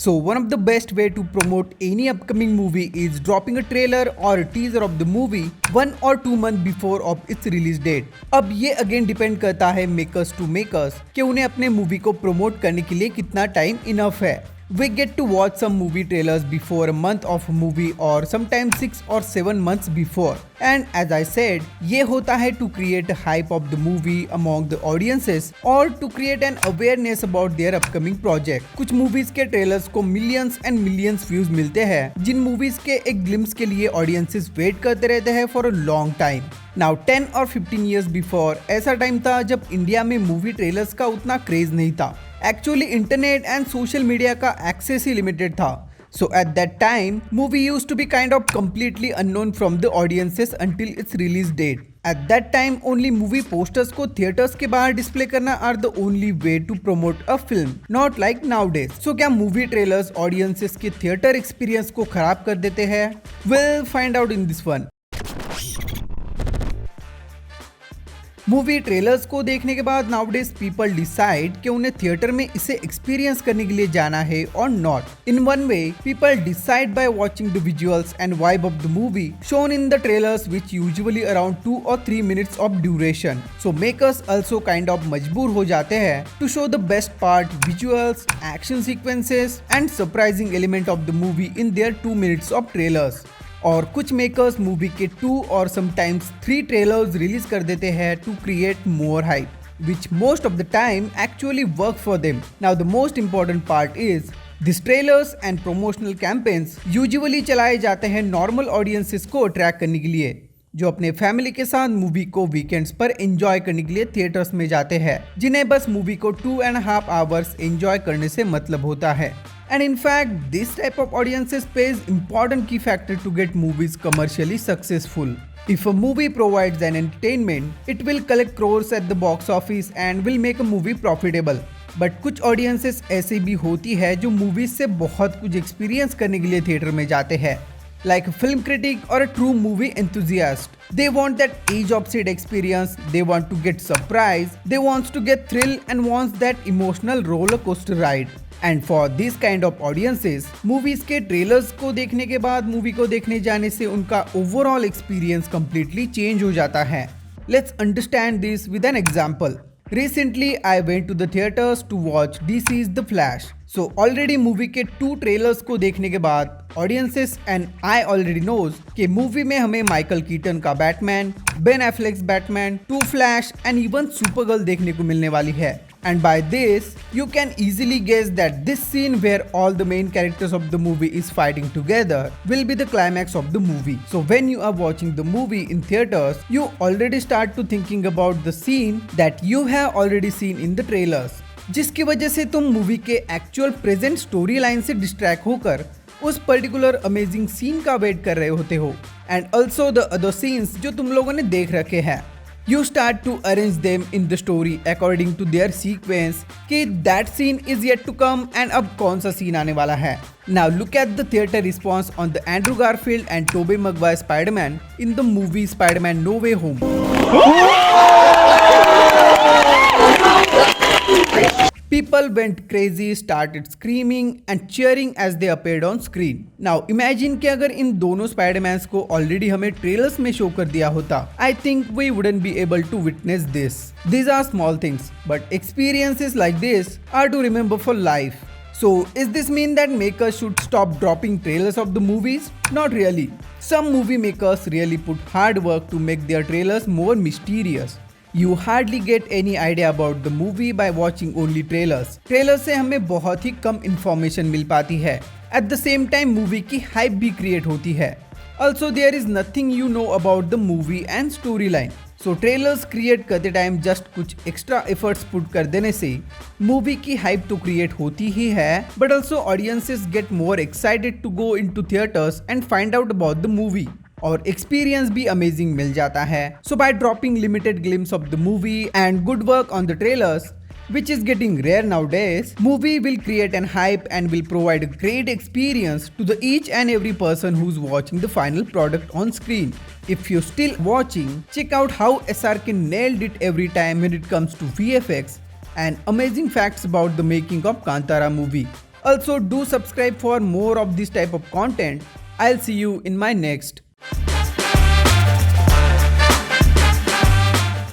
So one of the best way to promote any upcoming movie is dropping a trailer or a teaser of the movie 1 or 2 months before of its release date. अब ये again depend करता है makers to makers कि उन्हें अपने movie को promote करने के लिए कितना टाइम इनफ है. We get to watch some movie trailers before a month of movie or sometimes 6 or 7 months before. And as I said, ये होता है to create a hype of the movie among the audiences or to create an awareness about their upcoming project. कुछ movies के trailers को millions and millions views मिलते हैं जिन movies के एक glimpse के लिए audiences wait करते रहते हैं for a long time. Now 10 or 15 years before ऐसा टाइम था जब इंडिया में मूवी ट्रेलर्स का उतना क्रेज नहीं था. Actually internet and social media का एक्सेस ही लिमिटेड था. So at that time, movie used to be kind of completely unknown from the audiences until its release date. At that time, only movie posters को theaters के बाहर display करना are the only way to promote a film, not like nowadays. So क्या movie trailers audiences के theater experience को खराब कर देते हैं? We'll find out in this one. Movie trailers को देखने के बाद नाउडेज पीपल डिसाइड कि उन्हें थिएटर में इसे एक्सपीरियंस करने के लिए जाना है और not. In one way people decide by watching the visuals and vibe of the movie shown in the trailers which usually around 2 or 3 minutes of duration. So makers also kind of मजबूर हो जाते हैं to show the best part, visuals, action sequences and surprising element of the movie in their 2 minutes of trailers. और कुछ makers movie के 2 और sometimes 3 trailers release कर देते हैं to create more hype, which most of the time actually work for them. Now the most important part is these trailers and promotional campaigns usually चलाए जाते हैं नॉर्मल ऑडियंसेस को attract करने के लिए जो अपने फैमिली के साथ मूवी को वीकेंड्स पर एंजॉय करने के लिए थिएटर्स में जाते हैं, जिन्हें बस मूवी को 2.5 hours एंजॉय करने से मतलब होता है. And in fact, this type of audiences plays important key factor to get movies commercially successful. If a movie provides an entertainment, it will collect crores at the box office and will make a movie profitable. But कुछ audiences ऐसी भी होती है जो movies से बहुत कुछ experience करने के लिए थिएटर में जाते हैं. Like a film critic or a true movie enthusiast. They want that edge of seat experience, they want to get surprised, they want to get thrill and wants that emotional roller coaster ride. And for this kind of audiences movies के trailers को देखने के बाद movie को देखने जाने से उनका ओवरऑल एक्सपीरियंस कंप्लीटली चेंज हो जाता है. Let's understand this with an example. Recently, I went to the theaters to watch DC's The Flash. So already movie के 2 ट्रेलर्स को देखने के बाद audiences and I already knows कि मूवी में हमें माइकल कीटन का Batman, Ben Affleck's Batman, 2 Flash and even Supergirl देखने को मिलने वाली है. And by this, you can easily guess that this scene where all the main characters of the movie is fighting together will be the climax of the movie. So when you are watching the movie in theaters, you already start to thinking about the scene that you have already seen in the trailers. जिसकी वजह से तुम movie के actual present story line से distract होकर उस particular amazing scene का wait कर रहे होते हो and also the other scenes जो तुम लोगों ने देख रखे हैं. You start to arrange them in the story according to their sequence कि that scene is yet to come and अब कौन सा सीन आने वाला है. Now look at the theater response on the Andrew Garfield and Tobey Maguire Spider-Man in the movie Spider-Man No Way Home. People went crazy, started screaming and cheering as they appeared on screen. Now imagine कि अगर इन दोनों Spider-Man's को already हमें trailers में show कर दिया होता, I think we wouldn't be able to witness this. These are small things, but experiences like this are to remember for life. So is this mean that makers should stop dropping trailers of the movies? Not really. Some movie makers really put hard work to make their trailers more mysterious. You hardly get any idea about the movie by watching only trailers. Trailers से हमें बहुत ही कम information मिल पाती है. At the same time movie की hype भी create होती है. Also there is nothing you know about the movie and storyline. So trailers create करते टाइम जस्ट कुछ एक्स्ट्रा एफर्ट्स पुट कर देने से मूवी की हाइप तो क्रिएट होती ही है, but also audiences get more excited to go into theatres and find out about the movie. और एक्सपीरियंस भी अमेजिंग मिल जाता है. So by dropping limited glimpse of the movie and good work on the trailers, which is getting rare nowadays, movie will create an hype and will provide a great experience to the each and every person who's watching the final product on screen. If you're still watching, check out how SRK nailed it every time when it comes to VFX and amazing facts about the making of Kantara movie. Also, do subscribe for more of this type of content. I'll see you in my next